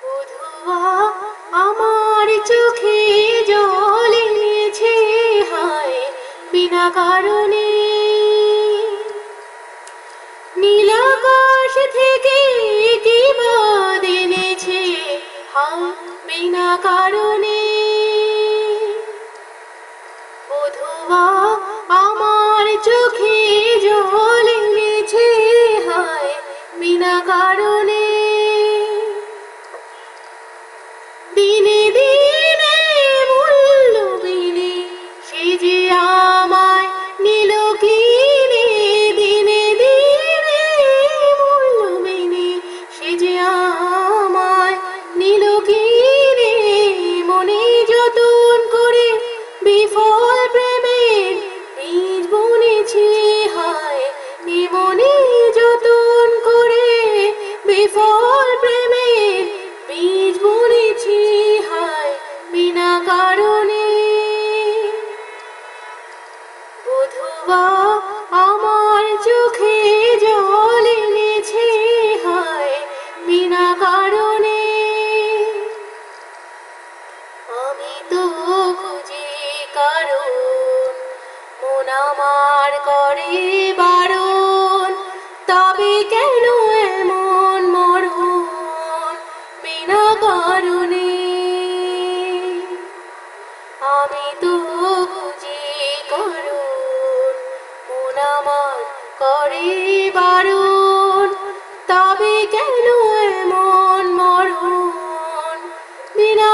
বধুয়া আমার চোখে জল এনেছে হায় বিনা কারণে, নীল আকাশ থেকে কি বাদ এনেছে হায় বিনা কারণে। বধুয়া আমার চোখে জল এনেছে হায় বিনা কারণে। দিনে দিনে মূল্য বিনে সে যে আমায় নিল কিনে, দিনে দিনে মূল্য বিনে সে যে আমায় নিল কিনে। মনে যতন করে বিফল প্রেমের বীজ বুনেছি হায়, মনে যতন করে বিফল প্রেমের বীজ বুনেছি হায় বিনা কারণে। বধুয়া আমার চোখে জল এনেছে হায় বিনা কারণে। আমি তো খুঁজি কারণ মন আমার করে বারণ, তবে কেন এমন মরণ বিনা কারণে। আমি তো খুঁজি কারণ মন আমার করে বারণ, তবে কেন এমন মরণ বিনা